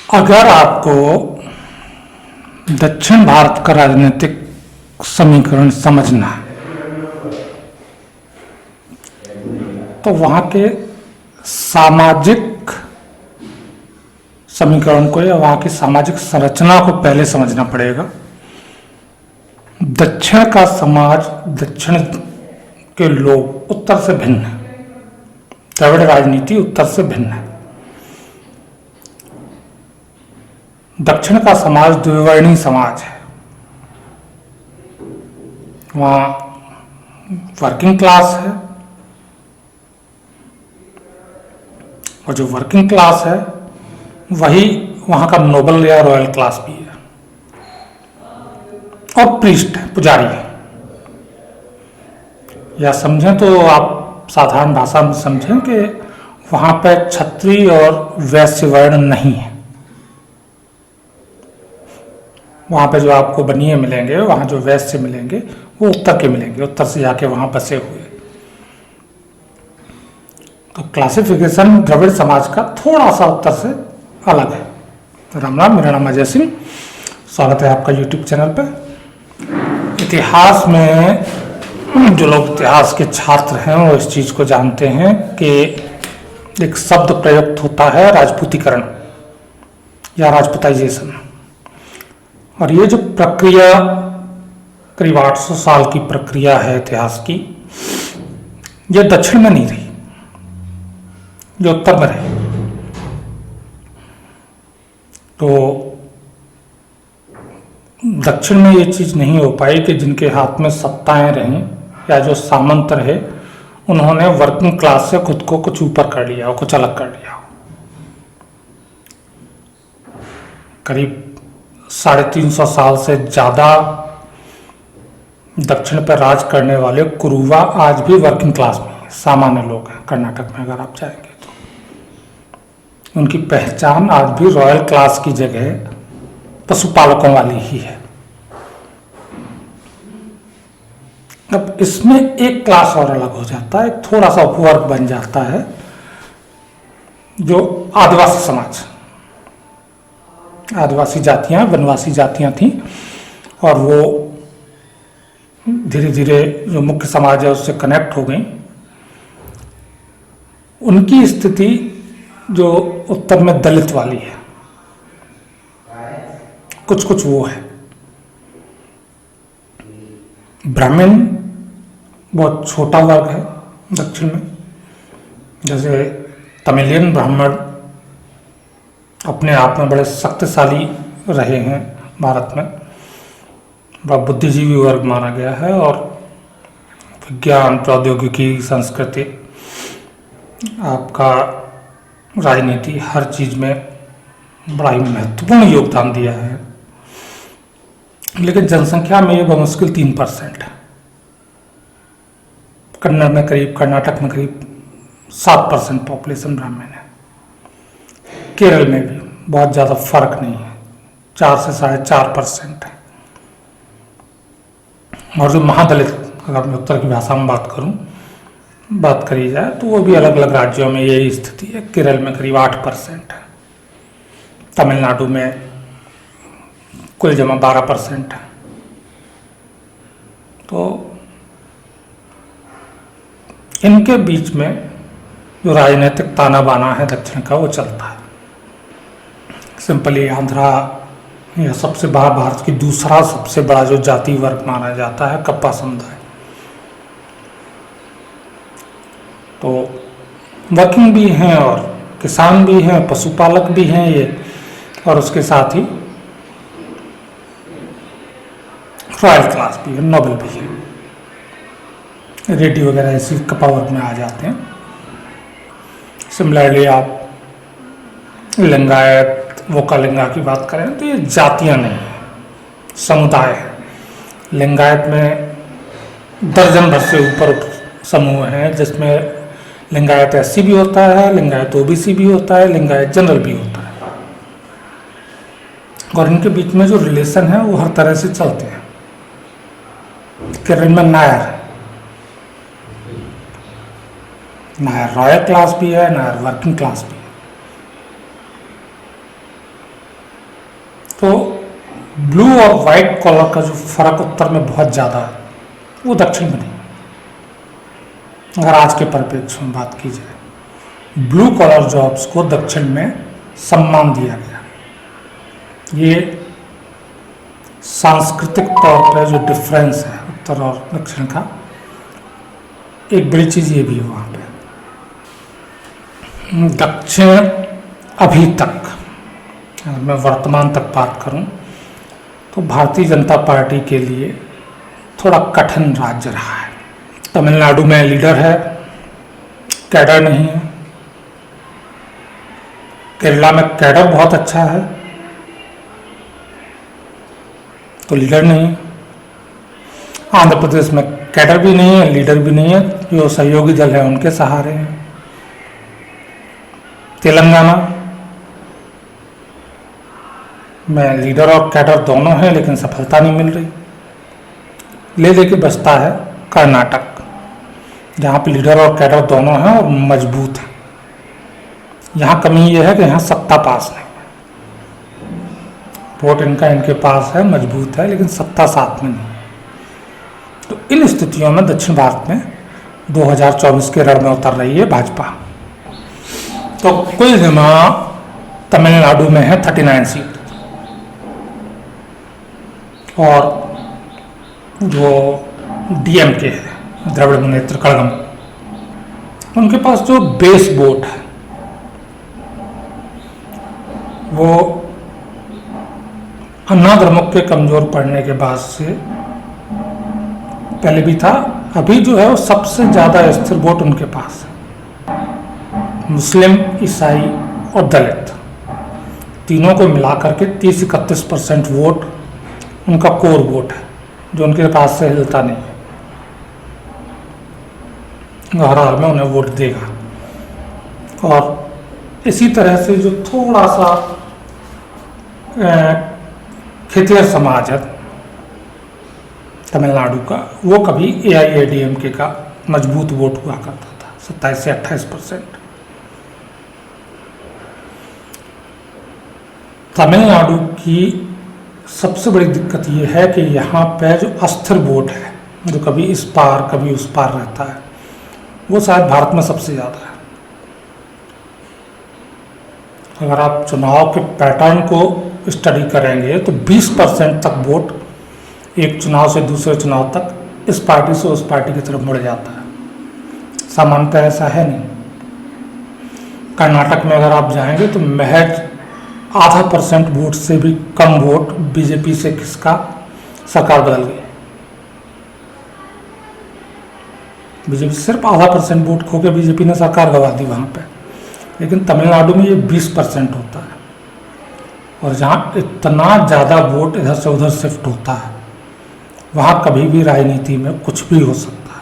अगर आपको दक्षिण भारत का राजनीतिक समीकरण समझना है तो वहां के सामाजिक समीकरण को या वहां की सामाजिक संरचना को पहले समझना पड़ेगा। दक्षिण का समाज, दक्षिण के लोग उत्तर से भिन्न है। द्रविड़ राजनीति उत्तर से भिन्न है। दक्षिण का समाज द्विवर्णीय समाज है। वहां वर्किंग क्लास है और जो वर्किंग क्लास है वही वहां का नोबल या रॉयल क्लास भी है और प्रीस्ट है, पुजारी है। या समझें तो आप साधारण भाषा में समझें कि वहां पर क्षत्रिय और वैश्य वर्ण नहीं है। वहां पे जो आपको बनिए मिलेंगे, वहां जो वैश्य मिलेंगे वो उत्तर के मिलेंगे, उत्तर से जाके वहां बसे हुए। तो क्लासिफिकेशन द्रविड़ समाज का थोड़ा सा उत्तर से अलग है। राम राम, मेरा नाम अजय सिंह, स्वागत है आपका यूट्यूब चैनल पे। इतिहास में जो लोग इतिहास के छात्र हैं वो इस चीज को जानते हैं कि एक शब्द प्रयुक्त होता है राजपूतीकरण या राजपुताइजेशन। और ये जो प्रक्रिया करीब 800 साल की प्रक्रिया है इतिहास की, ये दक्षिण में नहीं रही, ये उत्तर में रही। तो दक्षिण में ये चीज नहीं हो पाई कि जिनके हाथ में सत्ताएं रहीं या जो सामंत रहे उन्होंने वर्किंग क्लास से खुद को कुछ ऊपर कर लिया हो, कुछ अलग कर लिया हो। करीब 350 साल से ज्यादा दक्षिण पर राज करने वाले कुरुवा आज भी वर्किंग क्लास में सामान्य लोग हैं। कर्नाटक में अगर आप जाएंगे तो उनकी पहचान आज भी रॉयल क्लास की जगह पशुपालकों वाली ही है। अब इसमें एक क्लास और अलग हो जाता है, एक थोड़ा सा उपवर्ग बन जाता है जो आदिवासी समाज, आदिवासी जातियां, वनवासी जातियां थीं और वो धीरे धीरे जो मुख्य समाज है उससे कनेक्ट हो गई। उनकी स्थिति जो उत्तर में दलित वाली है, कुछ कुछ वो है। ब्राह्मण बहुत छोटा वर्ग है दक्षिण में। जैसे तमिलियन ब्राह्मण अपने आप में बड़े शक्तिशाली रहे हैं भारत में, बड़ा बुद्धिजीवी वर्ग माना गया है और विज्ञान, प्रौद्योगिकी, संस्कृति, आपका राजनीति, हर चीज में बड़ा ही महत्वपूर्ण योगदान दिया है। लेकिन जनसंख्या में ये बमुश्किल 3% है। कन्नड़ में करीब, कर्नाटक में करीब 7% पॉपुलेशन ब्राह्मण है। केरल में भी बहुत ज़्यादा फर्क नहीं है, 4 से 4.5% है। और जो महादलित, अगर मैं उत्तर की भाषा में बात करी जाए तो वो भी अलग अलग राज्यों में यही स्थिति है। केरल में करीब 8% है, तमिलनाडु में कुल जमा 12% है। तो इनके बीच में जो राजनीतिक ताना बाना है दक्षिण का वो चलता है। सिंपली आंध्रा या सबसे बड़ा, भारत की दूसरा सबसे बड़ा जो जाति वर्ग माना जाता है कप्पा समुदाय, तो वर्किंग भी हैं और किसान भी हैं, पशुपालक भी हैं ये, और उसके साथ ही रॉयल क्लास भी है, नोबल भी है। रेड्डी वगैरह इसी कप्पा वर्ग में आ जाते हैं। सिमिलरली आप लिंगायत, वोकालिंगा की बात करें तो ये जातियां नहीं है, समुदाय है। लिंगायत में दर्जन भर से ऊपर समूह हैं, जिसमें लिंगायत SC भी होता है, लिंगायत OBC भी होता है, लिंगायत जनरल भी होता है। और इनके बीच में जो रिलेशन है वो हर तरह से चलते हैं। केरल में नायर रॉयल क्लास भी है, नायर वर्किंग क्लास भी है। तो ब्लू और वाइट कॉलर का जो फर्क उत्तर में बहुत ज़्यादा है वो दक्षिण में नहीं। अगर आज के परिप्रेक्ष्य में बात की जाए, ब्लू कॉलर जॉब्स को दक्षिण में सम्मान दिया गया। ये सांस्कृतिक तौर पर जो डिफरेंस है उत्तर और दक्षिण का, एक बड़ी चीज़ ये भी है वहाँ पे। दक्षिण अभी तक, अगर मैं वर्तमान तक बात करूं, तो भारतीय जनता पार्टी के लिए थोड़ा कठिन राज्य रहा है। तमिलनाडु में लीडर है, कैडर नहीं है। केरला में कैडर बहुत अच्छा है तो लीडर नहीं है। आंध्र प्रदेश में कैडर भी नहीं है, लीडर भी नहीं है, जो सहयोगी दल है उनके सहारे हैं। तेलंगाना में लीडर और कैडर दोनों हैं लेकिन सफलता नहीं मिल रही। ले लेके बचता है कर्नाटक, जहाँ पे लीडर और कैडर दोनों हैं और मजबूत है। यहाँ कमी ये है कि यहाँ सत्ता पास नहीं है। वोट इनके पास है, मजबूत है, लेकिन सत्ता साथ में नहीं। तो इन स्थितियों में दक्षिण भारत में 2024 के रण में उतर रही है भाजपा। तो कुल जमा तमिलनाडु में है 39 सीट, और जो डीएमके है, द्रविड़ मुनेत्र कड़गम, उनके पास जो बेस वोट है वो अन्ना द्रमुक के कमजोर पड़ने के बाद से पहले भी था, अभी जो है वो सबसे ज़्यादा स्थिर वोट उनके पास है। मुस्लिम, ईसाई और दलित तीनों को मिलाकर के 30-31% वोट उनका कोर वोट है, जो उनके पास से हिलता नहीं है। हर हाल में उन्हें वोट देगा। और इसी तरह से जो थोड़ा सा खेतिहर समाज है तमिलनाडु का, वो कभी AIADMK का मजबूत वोट हुआ करता था, 27 से 28%। तमिलनाडु की सबसे बड़ी दिक्कत ये है कि यहाँ पे जो अस्थिर वोट है, जो कभी इस पार कभी उस पार रहता है, वो शायद भारत में सबसे ज़्यादा है। अगर आप चुनाव के पैटर्न को स्टडी करेंगे तो 20% तक वोट एक चुनाव से दूसरे चुनाव तक इस पार्टी से उस पार्टी की तरफ मुड़ जाता है। सामान्यतः ऐसा है नहीं। कर्नाटक में अगर आप जाएंगे तो महज 0.5% वोट से भी कम वोट बीजेपी से किसका सरकार बदल गई। बीजेपी सिर्फ 0.5% वोट खो के बीजेपी ने सरकार गंवा दी वहाँ पे। लेकिन तमिलनाडु में ये 20% होता है, और जहाँ इतना ज़्यादा वोट इधर से उधर शिफ्ट होता है, वहाँ कभी भी राजनीति में कुछ भी हो सकता है।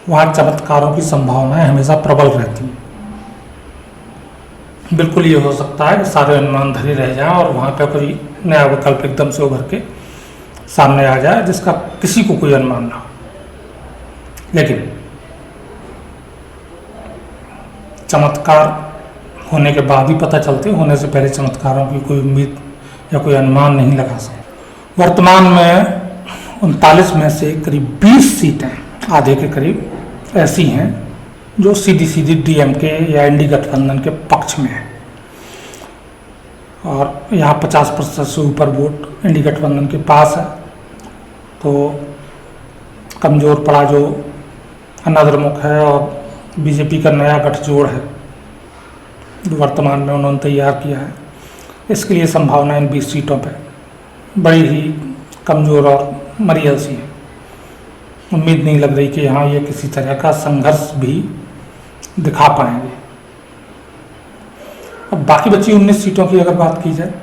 वहाँ चमत्कारों की संभावनाएं हमेशा प्रबल रहती हैं। बिल्कुल ये हो सकता है कि सारे अनुमान धरे रह जाएं और वहाँ पे कोई नया विकल्प एकदम से उभर के सामने आ जाए जिसका किसी को कोई अनुमान ना हो। लेकिन चमत्कार होने के बाद ही पता चलते, होने से पहले चमत्कारों की कोई उम्मीद या कोई अनुमान नहीं लगा सकते। वर्तमान में 39 में से करीब 20 सीटें, आधे के करीब, ऐसी हैं जो सीधी सीधी डीएमके या इंडी गठबंधन के पक्ष में है, और यहाँ 50% से ऊपर वोट इंडी गठबंधन के पास है। तो कमज़ोर पड़ा जो अन्ना द्रमुक है और बीजेपी का नया गठजोड़ है जो वर्तमान में उन्होंने तैयार किया है, इसके लिए संभावना इन 20 सीटों पर बड़ी ही कमज़ोर और मरियल सी है। उम्मीद नहीं लग रही कि यहाँ ये किसी तरह का संघर्ष भी दिखा पाएंगे। अब बाकी बची 19 सीटों की अगर बात की जाए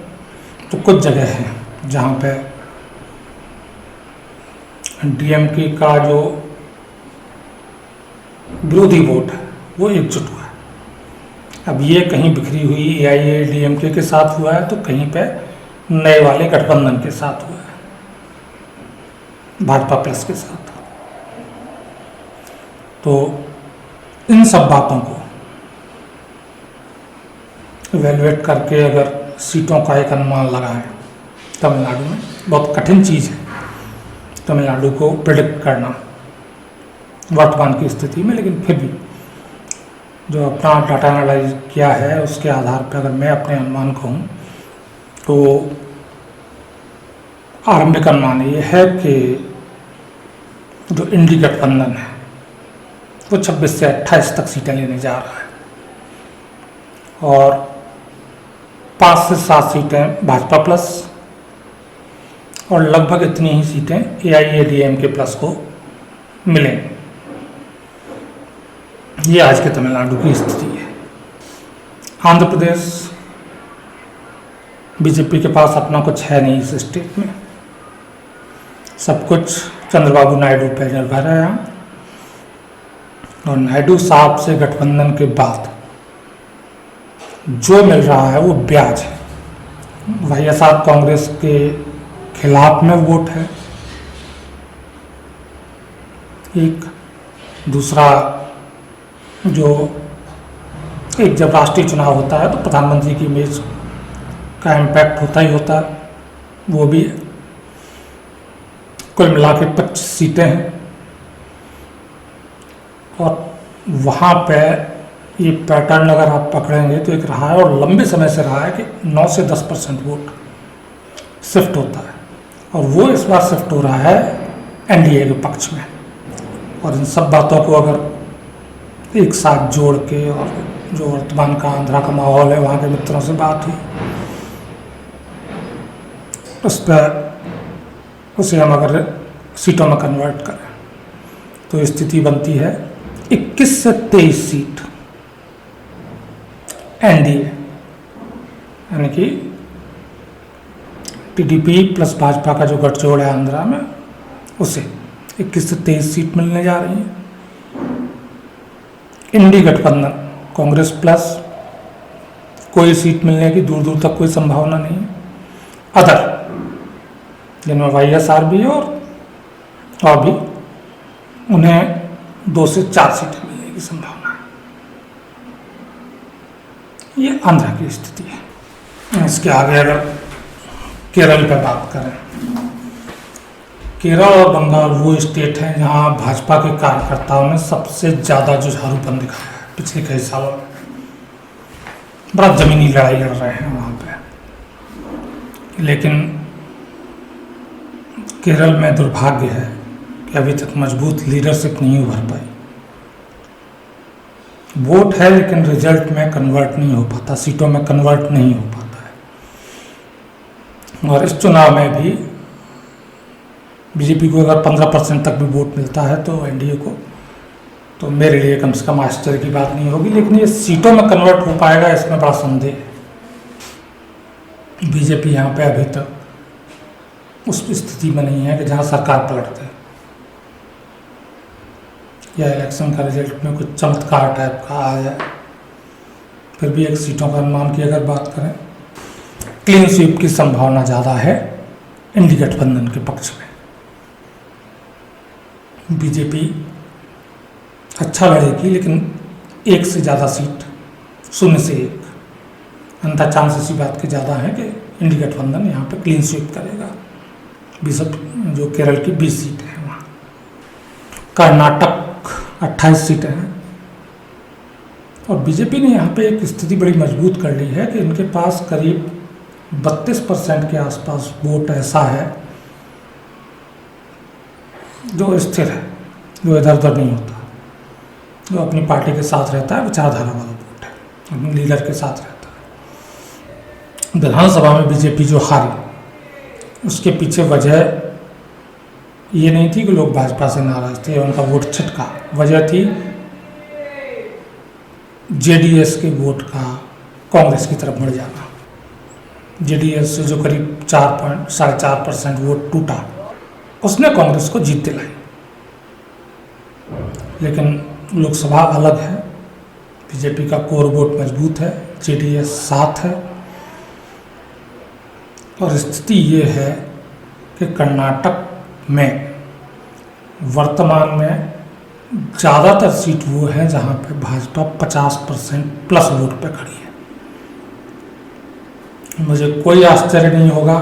तो कुछ जगह हैं जहाँ पे डीएमके का जो विरोधी वोट है वो एकजुट हुआ है। अब ये कहीं बिखरी हुई AIADMK के साथ हुआ है, तो कहीं पे नए वाले गठबंधन के साथ हुआ है, भाजपा प्लस के साथ। तो इन सब बातों को इवेलुएट करके अगर सीटों का एक अनुमान लगाएं तमिलनाडु में। बहुत कठिन चीज़ है तमिलनाडु को प्रिडिक्ट करना वर्तमान की स्थिति में, लेकिन फिर भी जो अपना डाटा एनालाइज किया है उसके आधार पर अगर मैं अपने अनुमान कहूँ तो आरंभिक अनुमान ये है कि जो इंडी गठबंधन है वो 26 से 28 तक सीटें लेने जा रहा है और 5 से 7 सीटें भाजपा प्लस और लगभग इतनी ही सीटें AIADMK प्लस को मिलेंगी। ये आज के तमिलनाडु की स्थिति है। आंध्र प्रदेश बीजेपी के पास अपना कुछ है नहीं इस स्टेट में, सब कुछ चंद्रबाबू नायडू पर निर्भर है यहाँ। और नायडू साहब से गठबंधन के बाद जो मिल रहा है वो ब्याज है। वाईएसआर कांग्रेस के खिलाफ में वोट है एक, दूसरा जो एक जब राष्ट्रीय चुनाव होता है तो प्रधानमंत्री की इमेज का इम्पैक्ट होता ही होता है, वो भी है। कुल मिला के 25 सीटें हैं और वहाँ पे ये पैटर्न अगर आप पकड़ेंगे तो एक रहा है और लंबे समय से रहा है कि 9 से 10% वोट शिफ्ट होता है और वो इस बार शिफ्ट हो रहा है एनडीए के पक्ष में। और इन सब बातों को अगर एक साथ जोड़ के और जो वर्तमान का आंध्रा का माहौल है, वहाँ के मित्रों से बात हुई, उस पर उसे हम अगर सीटों में कन्वर्ट करें तो स्थिति बनती है 21 से 23 सीट एनडीए, यानी कि टीडीपी प्लस भाजपा का जो गठजोड़ है आंध्रा में, उसे 21 से 23 सीट मिलने जा रही है। इंडी गठबंधन कांग्रेस प्लस कोई सीट मिलने की दूर दूर तक कोई संभावना नहीं है। अदर जिनमें वाईएसआर भी है और भी उन्हें 2 से 4 सीटें मिलने की संभावना है। ये आंध्र की स्थिति है। इसके आगे अगर केरल पर बात करें, केरल और बंगाल वो स्टेट हैं जहां भाजपा के कार्यकर्ताओं ने सबसे ज़्यादा जुझारूपन दिखाया है पिछले कई सालों में। बड़ा जमीनी लड़ाई लड़ रहे हैं वहाँ पे। लेकिन केरल में दुर्भाग्य है कि अभी तक मजबूत लीडरशिप नहीं उभर पाई। वोट है लेकिन रिजल्ट में कन्वर्ट नहीं हो पाता, सीटों में कन्वर्ट नहीं हो पाता है। और इस चुनाव में भी बीजेपी को अगर 15% तक भी वोट मिलता है तो एनडीए को, तो मेरे लिए कम से कम आश्चर्य की बात नहीं होगी। लेकिन ये सीटों में कन्वर्ट हो पाएगा इसमें बड़ा संदेह है। बीजेपी यहाँ पे अभी तक उस स्थिति में नहीं है कि जहाँ सरकार पलट दे या इलेक्शन का रिजल्ट में कुछ चमत्कार टाइप का आ जाए। फिर भी एक सीटों का अनुमान की अगर बात करें, क्लीन स्वीप की संभावना ज़्यादा है इंडी गठबंधन के पक्ष में। बीजेपी अच्छा लड़ेगी लेकिन 1 से ज़्यादा सीट, 0 से 1, अंतर चांस इसी बात के ज़्यादा है कि इंडी गठबंधन यहाँ पे क्लीन स्वीप करेगा। 20 जो केरल की 20 सीटें हैं वहाँ, कर्नाटक 28 सीटें हैं। और बीजेपी ने यहाँ पे एक स्थिति बड़ी मजबूत कर ली है कि इनके पास करीब 32% के आसपास वोट ऐसा है जो स्थिर है, जो इधर उधर नहीं होता, जो अपनी पार्टी के साथ रहता है, विचारधारा वाला वोट है, अपने लीडर के साथ रहता है। विधानसभा में बीजेपी जो हारी उसके पीछे वजह ये नहीं थी कि लोग भाजपा से नाराज थे, उनका वोट छिटका। वजह थी जेडीएस के वोट का कांग्रेस की तरफ बढ़ जाना। जेडीएस से जो करीब 4.5% वोट टूटा, उसने कांग्रेस को जीत दिलाई। लेकिन लोकसभा अलग है, बीजेपी का कोर वोट मजबूत है, जेडीएस साथ है। और स्थिति ये है कि कर्नाटक में वर्तमान में ज़्यादातर सीट वो है जहाँ पे भाजपा 50% प्लस वोट पे खड़ी है। मुझे कोई आश्चर्य नहीं होगा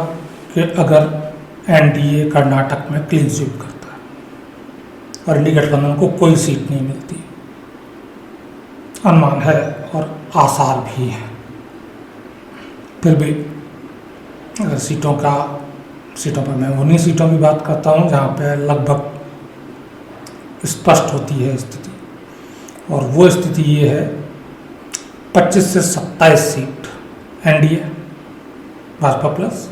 कि अगर एनडीए कर्नाटक में क्लीन स्वीप करता है और इंडी गठबंधन को कोई सीट नहीं मिलती, अनुमान है और आसार भी है, फिर भी अगर सीटों पर मैं उन्हीं सीटों की बात करता हूँ जहाँ पे लगभग स्पष्ट होती है स्थिति, और वो स्थिति ये है 25 से 27 सीट एनडीए भाजपा प्लस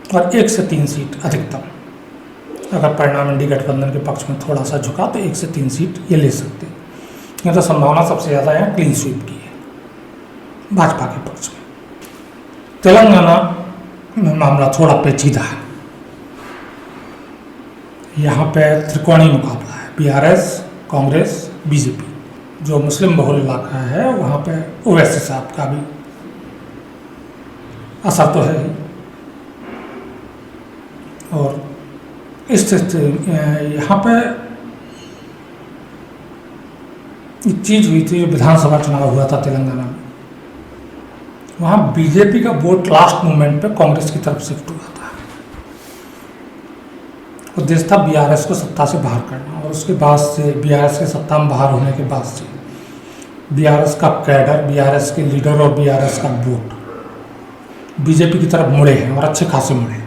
और 1 से 3 सीट अधिकतम। अगर परिणाम इंडी गठबंधन के पक्ष में थोड़ा सा झुका तो 1 से 3 सीट ये ले सकते हैं। नहीं तो संभावना सबसे ज़्यादा यहाँ क्लीन स्वीप की है भाजपा के पक्ष में। तेलंगाना में मामला थोड़ा पेचीदा है। यहाँ पे त्रिकोणीय मुकाबला है, बीआरएस, कांग्रेस, बीजेपी। जो मुस्लिम बहुल इलाका है वहाँ पे ओवैसी साहब का भी असर तो है ही, और इस यहाँ पे एक चीज हुई थी, विधानसभा चुनाव हुआ था तेलंगाना में, वहाँ बीजेपी का वोट लास्ट मोमेंट पे कांग्रेस की तरफ शिफ्ट हुआ था। उद्देश्य था बीआरएस को सत्ता से बाहर करना, और उसके बाद से बीआरएस के सत्ता में बाहर होने के बाद से बीआरएस का कैडर, बीआरएस के लीडर और बीआरएस का वोट बीजेपी की तरफ मुड़े हैं, और अच्छे खासे मुड़े हैं।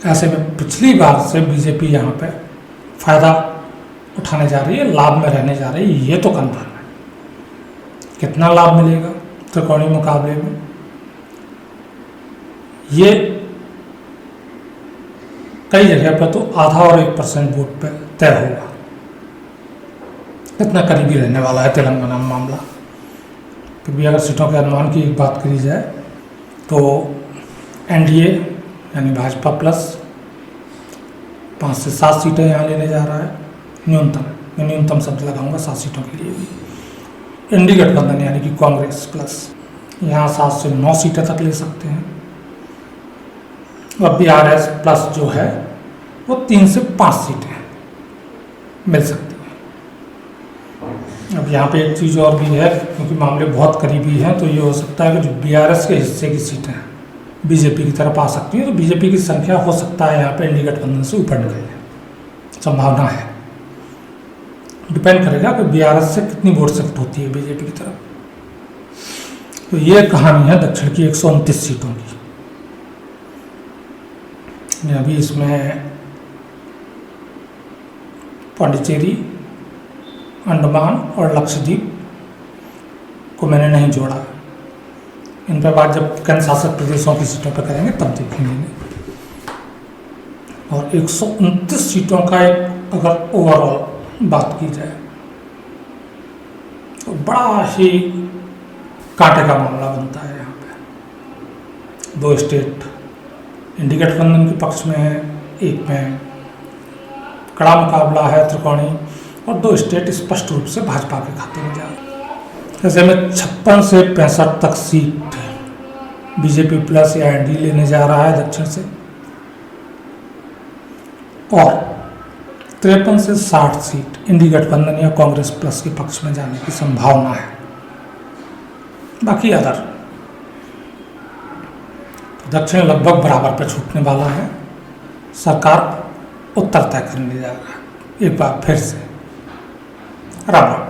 ऐसे में पिछली बार से बीजेपी यहाँ पे फायदा उठाने जा रही है, लाभ में रहने जा रही है, ये तो कन्फर्म है। कितना लाभ मिलेगा त्रिकोणीय मुकाबले में, ये कई जगह पर तो आधा और 1% वोट पे तय होगा। इतना करीबी रहने वाला है तेलंगाना में मामला। फिर भी अगर सीटों के अनुमान की बात करी जाए तो एनडीए यानी भाजपा प्लस 5 से 7 सीटें यहाँ लेने जा रहा है न्यूनतम। मैं न्यूनतम शब्द लगाऊंगा 7 सीटों के लिए भी। इंडी गठबंधन यानी कि कांग्रेस प्लस यहाँ 7 से 9 सीटें तक ले सकते हैं, और बीआरएस प्लस जो है वो 3 से 5 सीटें मिल सकती हैं। अब यहाँ पे एक चीज़ और भी है, क्योंकि मामले बहुत करीबी हैं, तो ये हो सकता है कि जो बीआरएस के हिस्से की सीटें हैं बीजेपी की तरफ आ सकती हैं, तो बीजेपी की संख्या हो सकता है यहाँ पे इंडी गठबंधन से ऊपर निकल जाए, संभावना है। डिपेंड करेगा कि बीआरएस से कितनी वोट शिफ्ट होती है बीजेपी की तरफ। तो ये कहानी है दक्षिण की 129 सीटों की। अभी इसमें पांडिचेरी, अंडमान और लक्षद्वीप को मैंने नहीं जोड़ा। इन पर बात जब केंद्र शासित प्रदेशों की सीटों पर करेंगे तब देखेंगे। और 129 सीटों का एक अगर ओवरऑल बात की जाए तो बड़ा ही कांटे का मामला बनता है। यहाँ पे 2 स्टेट इंडी गठबंधन के पक्ष में है, एक में कड़ा मुकाबला है त्रिकोणीय, और 2 स्टेट स्पष्ट रूप से भाजपा के खाते में जा रहे हैं। ऐसे में 56 से 65 तक सीट बीजेपी प्लस या एनडी लेने जा रहा है दक्षिण से, और 53 से 60 सीट इंडी गठबंधन या कांग्रेस प्लस के पक्ष में जाने की संभावना है। बाकी अदर दक्षिण लगभग बराबर पर छूटने वाला है। सरकार उत्तर तय करने जा रहा है। एक बार फिर से राम राम।